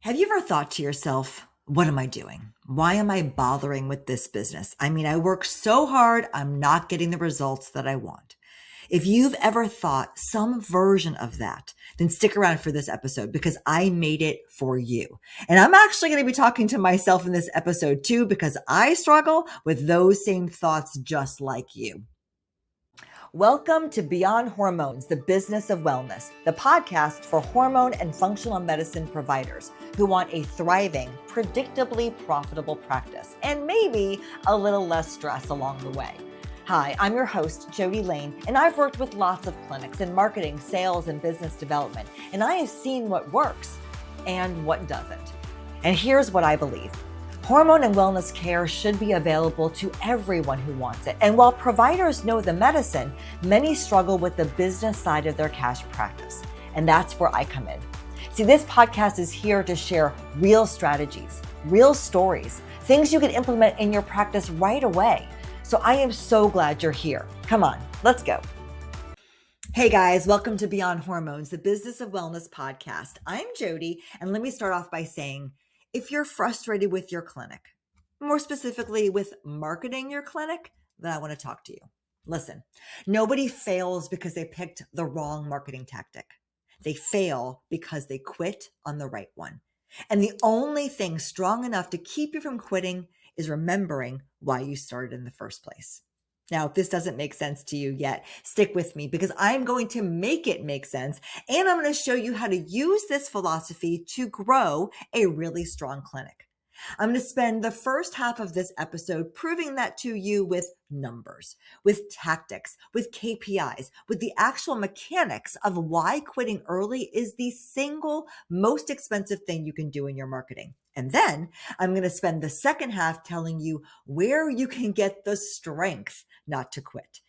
Have you ever thought to yourself, what am I doing? Why am I bothering with this business? I mean, I work so hard, I'm not getting the results that I want. If you've ever thought some version of that, then stick around for this episode because I made it for you. And I'm actually going to be talking to myself in this episode too, because I struggle with those same thoughts just like you. Welcome to Beyond Hormones, the Business of Wellness, the podcast for hormone and functional medicine providers who want a thriving, predictably profitable practice and maybe a little less stress along the way. Hi, I'm your host, Jody Lane, and I've worked with lots of clinics in marketing, sales, and business development, and I have seen what works and what doesn't. And here's what I believe. Hormone and wellness care should be available to everyone who wants it. And while providers know the medicine, many struggle with the business side of their cash practice. And that's where I come in. See, this podcast is here to share real strategies, real stories, things you can implement in your practice right away. So I am so glad you're here. Come on, let's go. Hey guys, welcome to Beyond Hormones, the Business of Wellness podcast. I'm Jody, and let me start off by saying, if you're frustrated with your clinic, more specifically with marketing your clinic, then I want to talk to you. Listen, nobody fails because they picked the wrong marketing tactic. They fail because they quit on the right one. And the only thing strong enough to keep you from quitting is remembering why you started in the first place. Now, if this doesn't make sense to you yet, stick with me because I'm going to make it make sense. And I'm going to show you how to use this philosophy to grow a really strong clinic. I'm going to spend the first half of this episode proving that to you with numbers, with tactics, with KPIs, with the actual mechanics of why quitting early is the single most expensive thing you can do in your marketing. And then I'm going to spend the second half telling you where you can get the strength not to quit,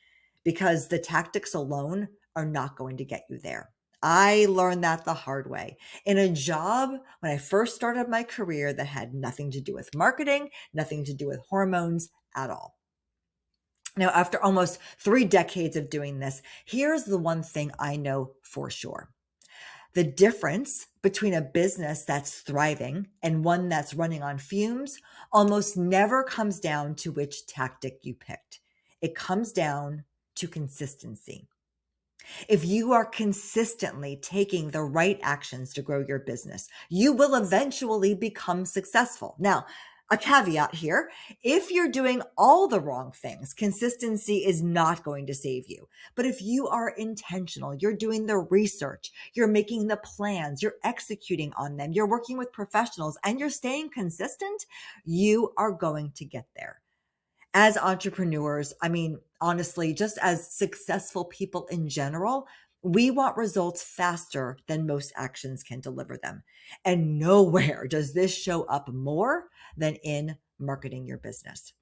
because the tactics alone are not going to get you there. I learned that the hard way in a job when I first started my career that had nothing to do with marketing, nothing to do with hormones at all. Now, after almost 3 decades of doing this, here's the one thing I know for sure. The difference between a business that's thriving and one that's running on fumes almost never comes down to which tactic you picked. It comes down to consistency. If you are consistently taking the right actions to grow your business, you will eventually become successful. Now, a caveat here, if you're doing all the wrong things, consistency is not going to save you. But if you are intentional, you're doing the research, you're making the plans, you're executing on them, you're working with professionals, and you're staying consistent, you are going to get there. As entrepreneurs, honestly, just as successful people in general, we want results faster than most actions can deliver them. And nowhere does this show up more than in marketing your business.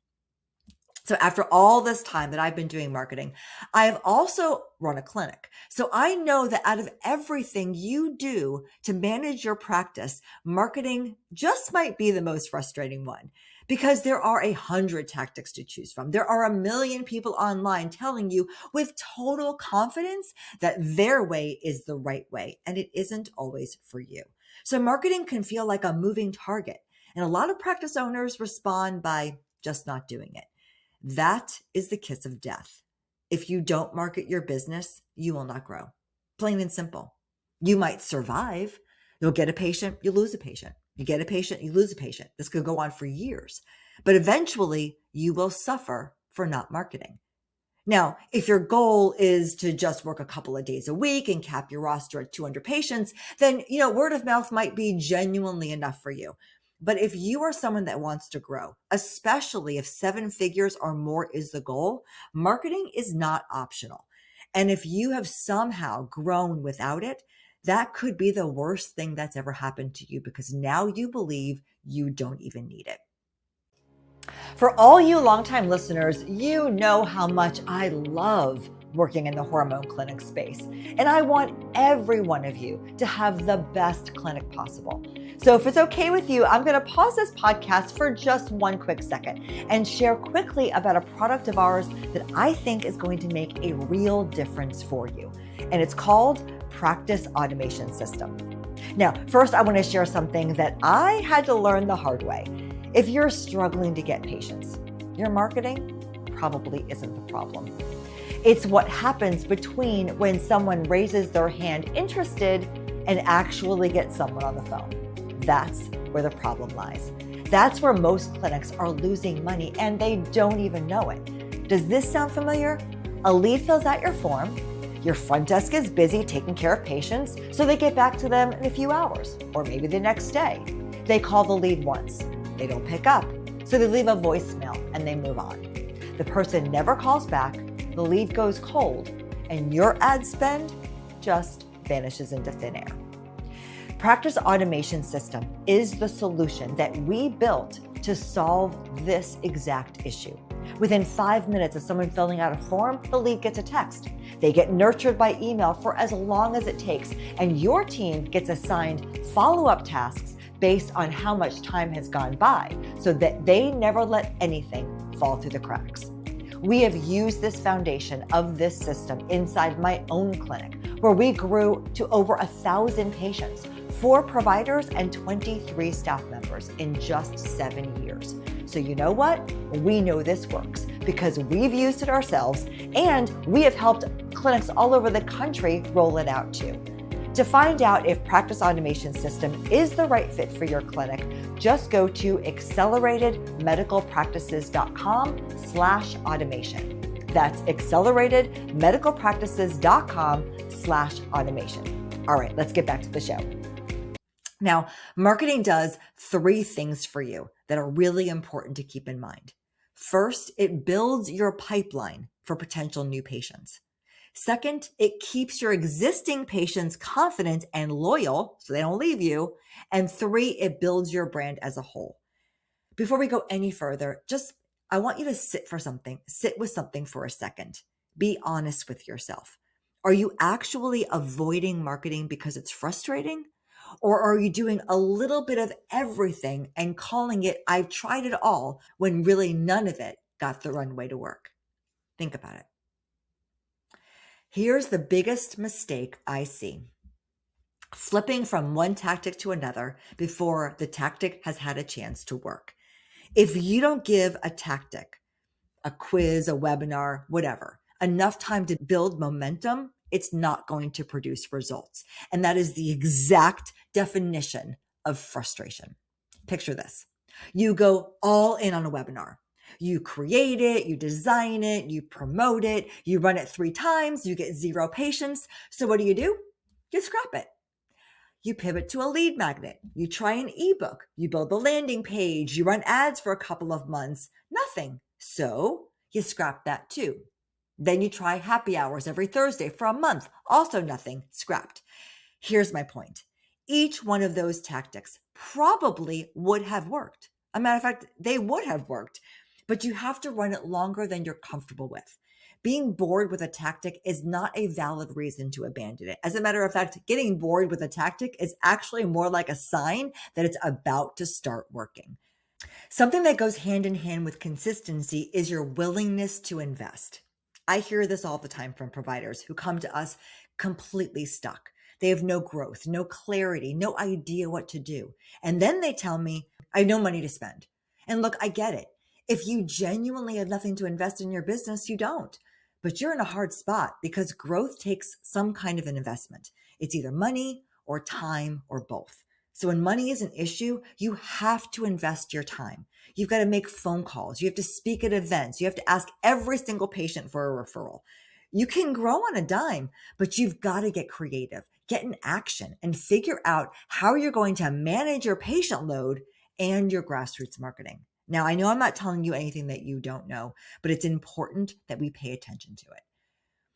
So after all this time that I've been doing marketing, I have also run a clinic. So I know that out of everything you do to manage your practice, marketing just might be the most frustrating one. Because there are 100 tactics to choose from. There are 1 million people online telling you with total confidence that their way is the right way, and it isn't always for you. So marketing can feel like a moving target, and a lot of practice owners respond by just not doing it. That is the kiss of death. If you don't market your business, you will not grow. Plain and simple. You might survive. You'll get a patient, you lose a patient. You get a patient, you lose a patient. This could go on for years, but eventually you will suffer for not marketing. Now, if your goal is to just work a couple of days a week and cap your roster at 200 patients, then, word of mouth might be genuinely enough for you. But if you are someone that wants to grow, especially if 7 figures or more is the goal, marketing is not optional. And if you have somehow grown without it, that could be the worst thing that's ever happened to you because now you believe you don't even need it. For all you longtime listeners, you know how much I love working in the hormone clinic space. And I want every one of you to have the best clinic possible. So if it's okay with you, I'm going to pause this podcast for just one quick second and share quickly about a product of ours that I think is going to make a real difference for you. And it's called Practice Automation System. Now, first, I want to share something that I had to learn the hard way. If you're struggling to get patients, your marketing probably isn't the problem. It's what happens between when someone raises their hand interested and actually gets someone on the phone. That's where the problem lies. That's where most clinics are losing money and they don't even know it. Does this sound familiar? A lead fills out your form. Your front desk is busy taking care of patients, so they get back to them in a few hours, or maybe the next day. They call the lead once. They don't pick up, so they leave a voicemail and they move on. The person never calls back, the lead goes cold, and your ad spend just vanishes into thin air. Practice Automation System is the solution that we built to solve this exact issue. Within 5 minutes of someone filling out a form, the lead gets a text. They get nurtured by email for as long as it takes, and your team gets assigned follow-up tasks based on how much time has gone by so that they never let anything fall through the cracks. We have used this foundation of this system inside my own clinic, where we grew to over 1,000 patients, 4 providers and 23 staff members in just 7 years. So you know what? We know this works because we've used it ourselves and we have helped clinics all over the country roll it out too. To find out if Practice Automation System is the right fit for your clinic, just go to acceleratedmedicalpractices.com/automation. That's acceleratedmedicalpractices.com/automation. All right, let's get back to the show. Now, marketing does 3 things for you that are really important to keep in mind. First, it builds your pipeline for potential new patients. Second, it keeps your existing patients confident and loyal so they don't leave you. And 3, it builds your brand as a whole. Before we go any further, I want you to sit with something for a second. Be honest with yourself. Are you actually avoiding marketing because it's frustrating? Or are you doing a little bit of everything and calling it, I've tried it all, when really none of it got the runway to work? Think about it. Here's the biggest mistake I see. Flipping from one tactic to another before the tactic has had a chance to work. If you don't give a tactic, a quiz, a webinar, whatever, enough time to build momentum, it's not going to produce results. And that is the exact definition of frustration. Picture this. You go all in on a webinar. You create it, you design it, you promote it, you run it 3 times, you get 0 patients. So what do? You scrap it. You pivot to a lead magnet. You try an ebook. You build the landing page. You run ads for a couple of months. Nothing. So you scrap that too. Then you try happy hours every Thursday for a month. Also nothing. Scrapped. Here's my point. Each one of those tactics probably would have worked. As a matter of fact, they would have worked, but you have to run it longer than you're comfortable with. Being bored with a tactic is not a valid reason to abandon it. As a matter of fact, getting bored with a tactic is actually more like a sign that it's about to start working. Something that goes hand in hand with consistency is your willingness to invest. I hear this all the time from providers who come to us completely stuck. They have no growth, no clarity, no idea what to do. And then they tell me, I have no money to spend. And look, I get it. If you genuinely have nothing to invest in your business, you don't. But you're in a hard spot because growth takes some kind of an investment. It's either money or time or both. So when money is an issue, you have to invest your time. You've got to make phone calls. You have to speak at events. You have to ask every single patient for a referral. You can grow on a dime, but you've got to get creative, get in action, and figure out how you're going to manage your patient load and your grassroots marketing. Now, I know I'm not telling you anything that you don't know, but it's important that we pay attention to it.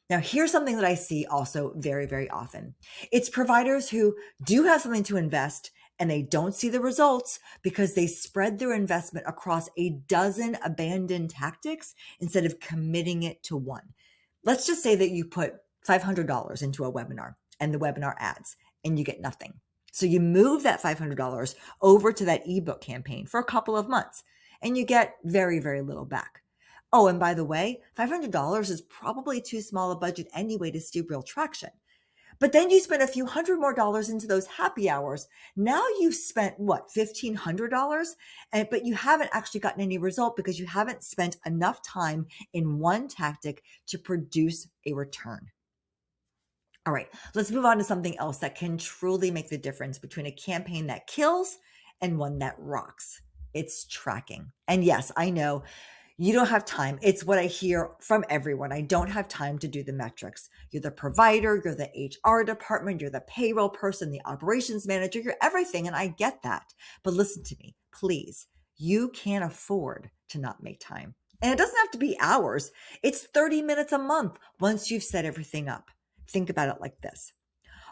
Now, here's something that I see also very, very often. It's providers who do have something to invest and they don't see the results because they spread their investment across a dozen abandoned tactics instead of committing it to one. Let's just say that you put $500 into a webinar and the webinar ads and you get nothing. So you move that $500 over to that ebook campaign for a couple of months and you get very, very little back. Oh, and by the way, $500 is probably too small a budget anyway to see real traction. But then you spend a few hundred more dollars into those happy hours. Now you've spent what, $1,500? But you haven't actually gotten any result because you haven't spent enough time in one tactic to produce a return. All right, let's move on to something else that can truly make the difference between a campaign that kills and one that rocks. It's tracking. And yes, I know you don't have time. It's what I hear from everyone. I don't have time to do the metrics. You're the provider, you're the HR department, you're the payroll person, the operations manager, you're everything. And I get that. But listen to me, please. You can't afford to not make time. And it doesn't have to be hours. It's 30 minutes a month once you've set everything up. Think about it like this.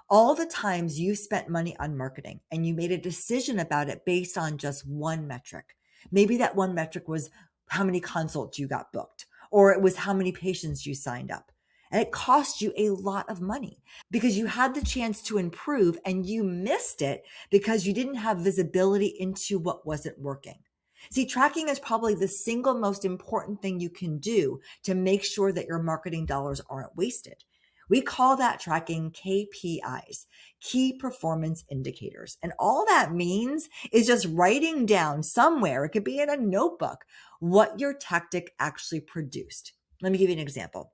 All the times you spent money on marketing and you made a decision about it based on just one metric. Maybe that one metric was how many consults you got booked, or it was how many patients you signed up. And it cost you a lot of money because you had the chance to improve and you missed it because you didn't have visibility into what wasn't working. See, tracking is probably the single most important thing you can do to make sure that your marketing dollars aren't wasted. We call that tracking KPIs, key performance indicators. And all that means is just writing down somewhere, it could be in a notebook, what your tactic actually produced. Let me give you an example.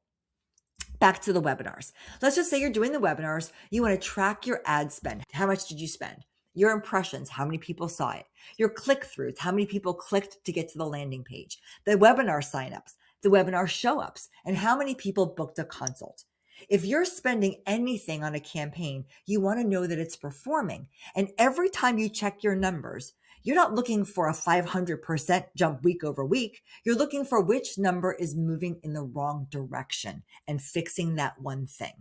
Back to the webinars. Let's just say you're doing the webinars. You want to track your ad spend. How much did you spend? Your impressions, how many people saw it? Your click-throughs, how many people clicked to get to the landing page? The webinar signups, the webinar show-ups, and how many people booked a consult. If you're spending anything on a campaign, you want to know that it's performing. And every time you check your numbers, you're not looking for a 500% jump week over week. You're looking for which number is moving in the wrong direction and fixing that one thing.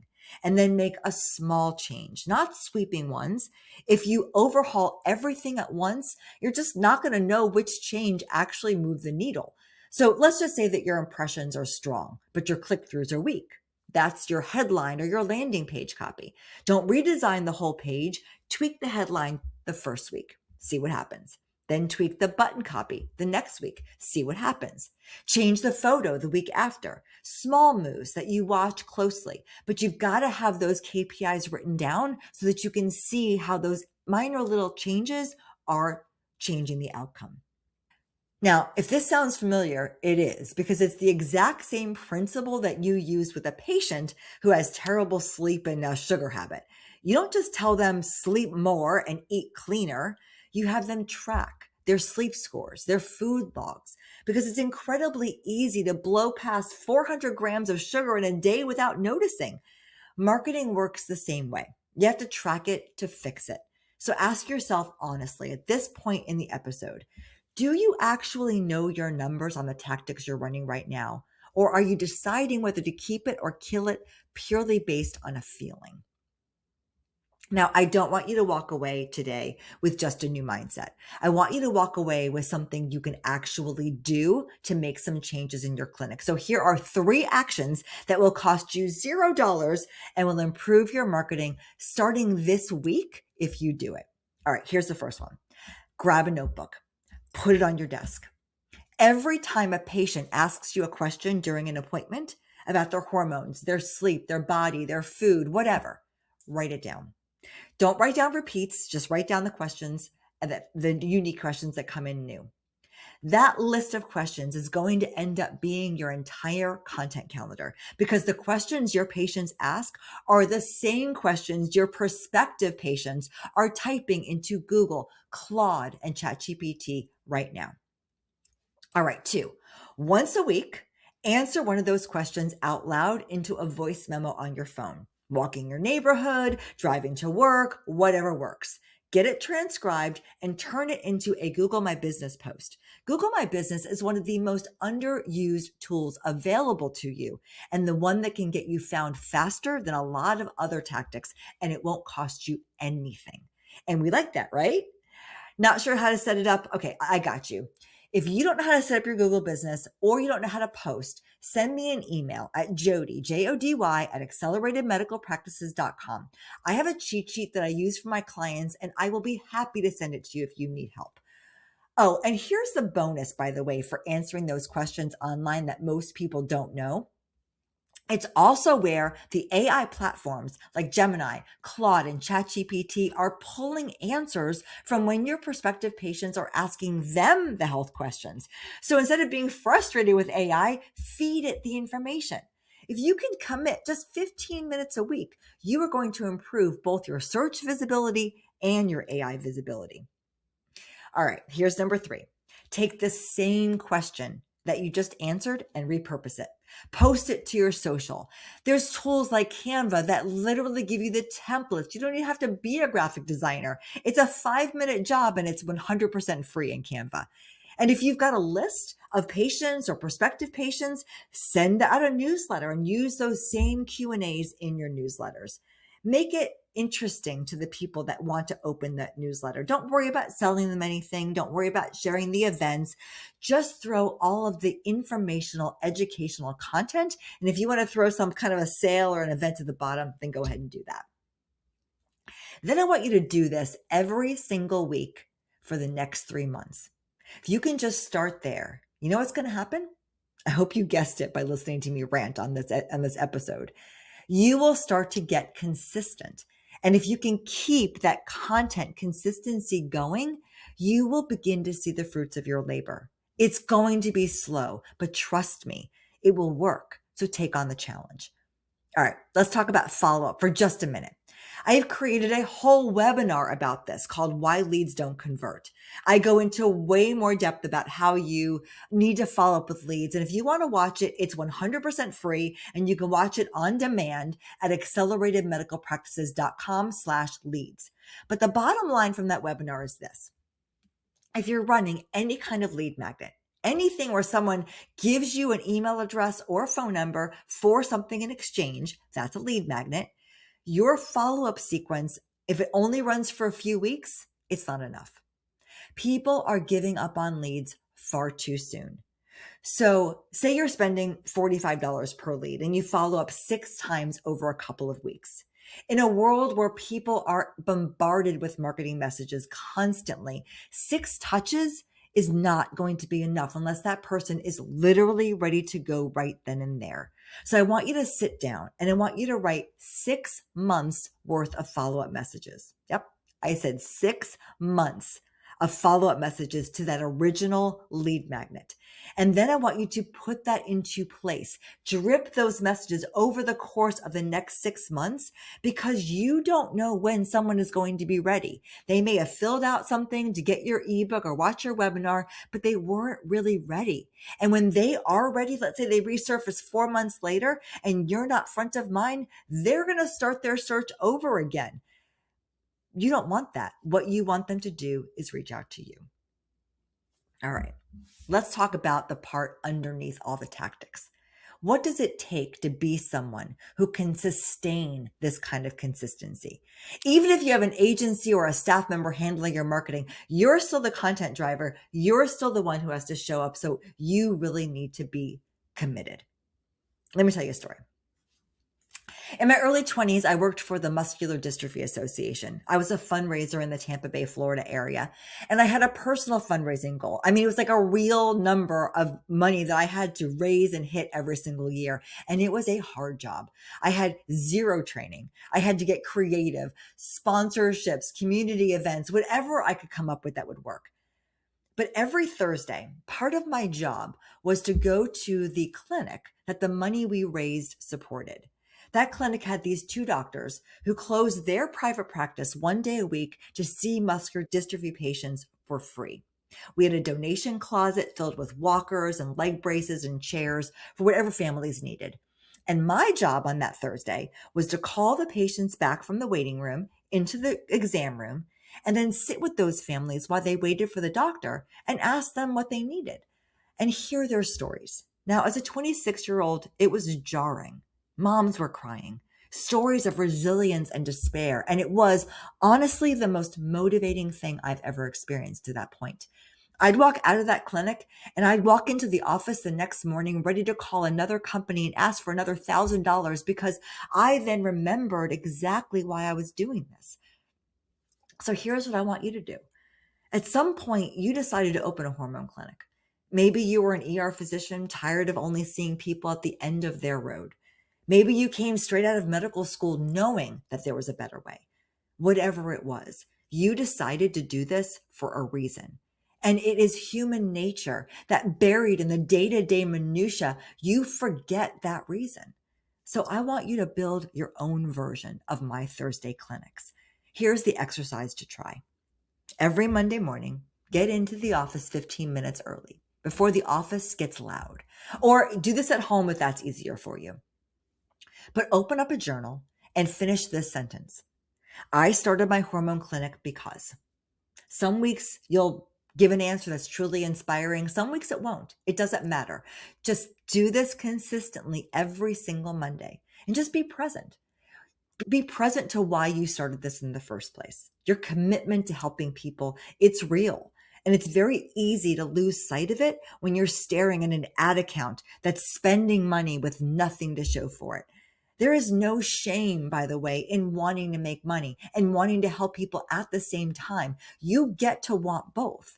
And then make a small change, not sweeping ones. If you overhaul everything at once, you're just not going to know which change actually moved the needle. So let's just say that your impressions are strong, but your click-throughs are weak. That's your headline or your landing page copy. Don't redesign the whole page. Tweak the headline the first week. See what happens. Then tweak the button copy the next week. See what happens. Change the photo the week after. Small moves that you watch closely, but you've got to have those KPIs written down so that you can see how those minor little changes are changing the outcome. Now, if this sounds familiar, it is, because it's the exact same principle that you use with a patient who has terrible sleep and a sugar habit. You don't just tell them sleep more and eat cleaner. You have them track their sleep scores, their food logs, because it's incredibly easy to blow past 400 grams of sugar in a day without noticing. Marketing works the same way. You have to track it to fix it. So ask yourself honestly at this point in the episode, do you actually know your numbers on the tactics you're running right now? Or are you deciding whether to keep it or kill it purely based on a feeling? Now, I don't want you to walk away today with just a new mindset. I want you to walk away with something you can actually do to make some changes in your clinic. So here are 3 actions that will cost you $0 and will improve your marketing starting this week if you do it. All right, here's the first one. Grab a notebook. Put it on your desk. Every time a patient asks you a question during an appointment about their hormones, their sleep, their body, their food, whatever, write it down. Don't write down repeats, just write down the questions and the unique questions that come in new. That list of questions is going to end up being your entire content calendar because the questions your patients ask are the same questions your prospective patients are typing into Google, Claude, and ChatGPT right now. All right, 2, once a week, answer one of those questions out loud into a voice memo on your phone. Walking your neighborhood, driving to work, whatever works. Get it transcribed and turn it into a Google My Business post. Google My Business is one of the most underused tools available to you and the one that can get you found faster than a lot of other tactics, and it won't cost you anything. And we like that, right? Not sure how to set it up? Okay, I got you. If you don't know how to set up your Google business or you don't know how to post, send me an email at Jody, Jody at acceleratedmedicalpractices.com. I have a cheat sheet that I use for my clients and I will be happy to send it to you if you need help. Oh, and here's the bonus, by the way, for answering those questions online that most people don't know. It's also where the AI platforms like Gemini, Claude, and ChatGPT are pulling answers from when your prospective patients are asking them the health questions. So instead of being frustrated with AI, feed it the information. If you can commit just 15 minutes a week, you are going to improve both your search visibility and your AI visibility. All right, here's number 3. Take the same question that you just answered and repurpose it. Post it to your social. There's tools like Canva that literally give you the templates. You don't even have to be a graphic designer. It's a 5-minute job and it's 100% free in Canva. And if you've got a list of patients or prospective patients, send out a newsletter and use those same Q&As in your newsletters. Make it interesting to the people that want to open that newsletter. Don't worry about selling them anything. Don't worry about sharing the events. Just throw all of the informational, educational content. And if you want to throw some kind of a sale or an event at the bottom, then go ahead and do that. Then I want you to do this every single week for the next 3 months. If you can just start there, you know what's going to happen? I hope you guessed it by listening to me rant on this episode. You will start to get consistent. And if you can keep that content consistency going, you will begin to see the fruits of your labor. It's going to be slow, but trust me, it will work. So take on the challenge. All right, let's talk about follow-up for just a minute. I have created a whole webinar about this called Why Leads Don't Convert. I go into way more depth about how you need to follow up with leads. And if you want to watch it, it's 100% free and you can watch it on demand at acceleratedmedicalpractices.com/leads. But the bottom line from that webinar is this. If you're running any kind of lead magnet, anything where someone gives you an email address or a phone number for something in exchange, that's a lead magnet. Your follow-up sequence, if it only runs for a few weeks, it's not enough. People are giving up on leads far too soon. So say you're spending $45 per lead and you follow up 6 times over a couple of weeks. In a world where people are bombarded with marketing messages constantly, 6 touches is not going to be enough unless that person is literally ready to go right then and there. So I want you to sit down and I want you to write 6 months worth of follow-up messages. Yep, I said 6 months of follow-up messages to that original lead magnet. And then I want you to put that into place. Drip those messages over the course of the next 6 months because you don't know when someone is going to be ready. They may have filled out something to get your ebook or watch your webinar, but they weren't really ready. And when they are ready, let's say they resurface 4 months later and you're not front of mind, they're going to start their search over again. You don't want that. What you want them to do is reach out to you. All right, let's talk about the part underneath all the tactics. What does it take to be someone who can sustain this kind of consistency? Even if you have an agency or a staff member handling your marketing, you're still the content driver. You're still the one who has to show up. So you really need to be committed. Let me tell you a story. In my early 20s, I worked for the Muscular Dystrophy Association. I was a fundraiser in the Tampa Bay, Florida area, and I had a personal fundraising goal. I mean, it was like a real number of money that I had to raise and hit every single year, and it was a hard job. I had zero training. I had to get creative, sponsorships, community events, whatever I could come up with that would work. But every Thursday, part of my job was to go to the clinic that the money we raised supported. That clinic had these 2 doctors who closed their private practice 1 day a week to see muscular dystrophy patients for free. We had a donation closet filled with walkers and leg braces and chairs for whatever families needed. And my job on that Thursday was to call the patients back from the waiting room into the exam room and then sit with those families while they waited for the doctor and ask them what they needed and hear their stories. Now, as a 26-year-old, it was jarring. Moms were crying, stories of resilience and despair. And it was honestly the most motivating thing I've ever experienced to that point. I'd walk out of that clinic and I'd walk into the office the next morning ready to call another company and ask for another $1,000 because I then remembered exactly why I was doing this. So here's what I want you to do. At some point, you decided to open a hormone clinic. Maybe you were an ER physician tired of only seeing people at the end of their road. Maybe you came straight out of medical school knowing that there was a better way. Whatever it was, you decided to do this for a reason. And it is human nature that buried in the day-to-day minutia, you forget that reason. So I want you to build your own version of My Thursday Clinics. Here's the exercise to try. Every Monday morning, get into the office 15 minutes early before the office gets loud. Or do this at home if that's easier for you. But open up a journal and finish this sentence. I started my hormone clinic because. Some weeks you'll give an answer that's truly inspiring. Some weeks it won't. It doesn't matter. Just do this consistently every single Monday and just be present. Be present to why you started this in the first place. Your commitment to helping people, it's real. And it's very easy to lose sight of it when you're staring at an ad account that's spending money with nothing to show for it. There is no shame, by the way, in wanting to make money and wanting to help people at the same time. You get to want both.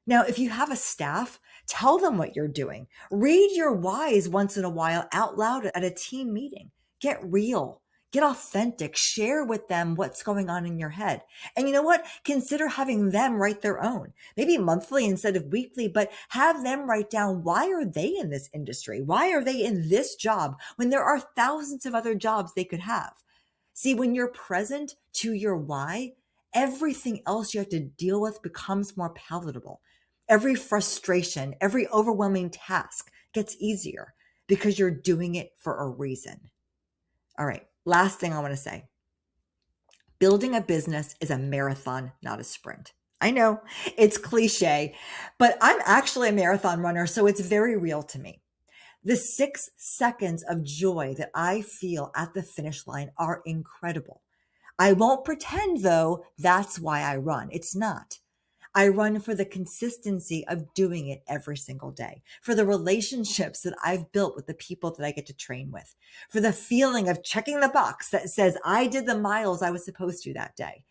Now, if you have a staff, tell them what you're doing. Read your whys once in a while out loud at a team meeting. Get real. Get authentic. Share with them what's going on in your head. And you know what? Consider having them write their own, maybe monthly instead of weekly, but have them write down, why are they in this industry? Why are they in this job when there are thousands of other jobs they could have? See, when you're present to your why, everything else you have to deal with becomes more palatable. Every frustration, every overwhelming task gets easier because you're doing it for a reason. All right. Last thing I want to say, building a business is a marathon, not a sprint. I know it's cliche, but I'm actually a marathon runner, so it's very real to me. The 6 seconds of joy that I feel at the finish line are incredible. I won't pretend, though, that's why I run. It's not. I run for the consistency of doing it every single day, for the relationships that I've built with the people that I get to train with, for the feeling of checking the box that says I did the miles I was supposed to that day.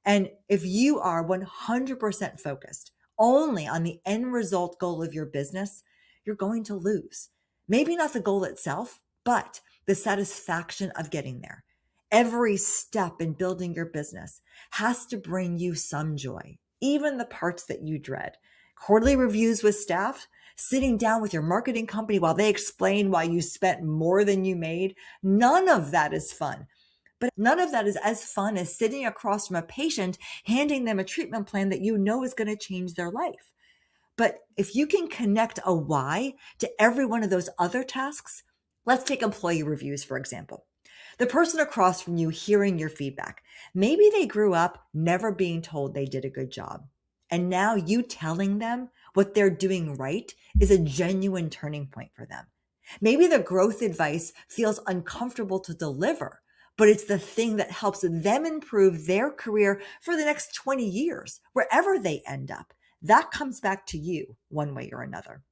And if you are 100% focused only on the end result goal of your business, you're going to lose. Maybe not the goal itself, but the satisfaction of getting there. Every step in building your business has to bring you some joy, even the parts that you dread. Quarterly reviews with staff, sitting down with your marketing company while they explain why you spent more than you made. None of that is fun. But none of that is as fun as sitting across from a patient, handing them a treatment plan that you know is going to change their life. But if you can connect a why to every one of those other tasks, let's take employee reviews, for example. The person across from you hearing your feedback, maybe they grew up never being told they did a good job. And now you telling them what they're doing right is a genuine turning point for them. Maybe the growth advice feels uncomfortable to deliver, but it's the thing that helps them improve their career for the next 20 years, wherever they end up. That comes back to you one way or another.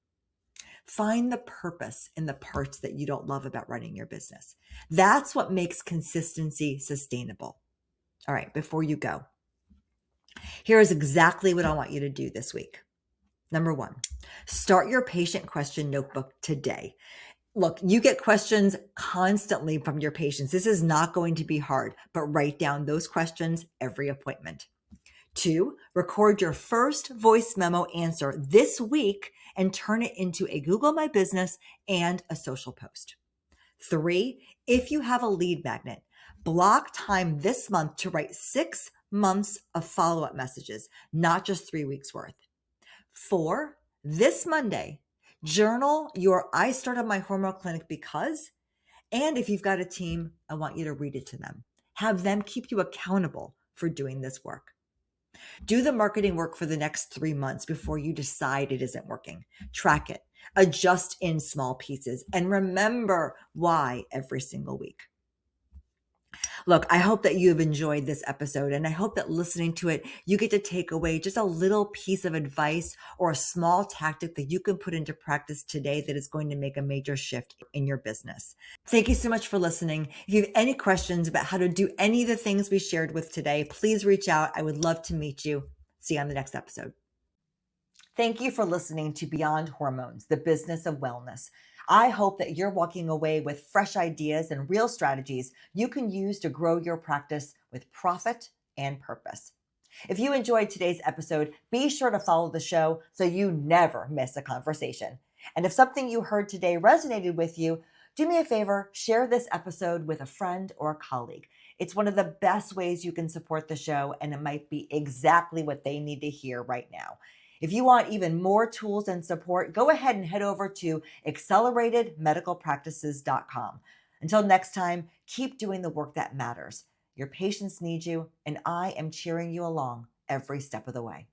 Find the purpose in the parts that you don't love about running your business. That's what makes consistency sustainable. All right, before you go, here's exactly what I want you to do this week. Number 1, start your patient question notebook today. Look, you get questions constantly from your patients. This is not going to be hard, but write down those questions every appointment. 2, record your first voice memo answer this week and turn it into a Google My Business and a social post. 3, if you have a lead magnet, block time this month to write 6 months of follow-up messages, not just 3 weeks worth. 4, this Monday, journal your I started my hormone clinic because, and if you've got a team, I want you to read it to them. Have them keep you accountable for doing this work. Do the marketing work for the next 3 months before you decide it isn't working. Track it, adjust in small pieces, and remember why every single week. Look, I hope that you have enjoyed this episode, and I hope that listening to it, you get to take away just a little piece of advice or a small tactic that you can put into practice today that is going to make a major shift in your business. Thank you so much for listening. If you have any questions about how to do any of the things we shared with today, please reach out. I would love to meet you. See you on the next episode. Thank you for listening to Beyond Hormones, the business of wellness. I hope that you're walking away with fresh ideas and real strategies you can use to grow your practice with profit and purpose. If you enjoyed today's episode, be sure to follow the show so you never miss a conversation. And if something you heard today resonated with you, do me a favor, share this episode with a friend or a colleague. It's one of the best ways you can support the show, and it might be exactly what they need to hear right now. If you want even more tools and support, go ahead and head over to acceleratedmedicalpractices.com. Until next time, keep doing the work that matters. Your patients need you, and I am cheering you along every step of the way.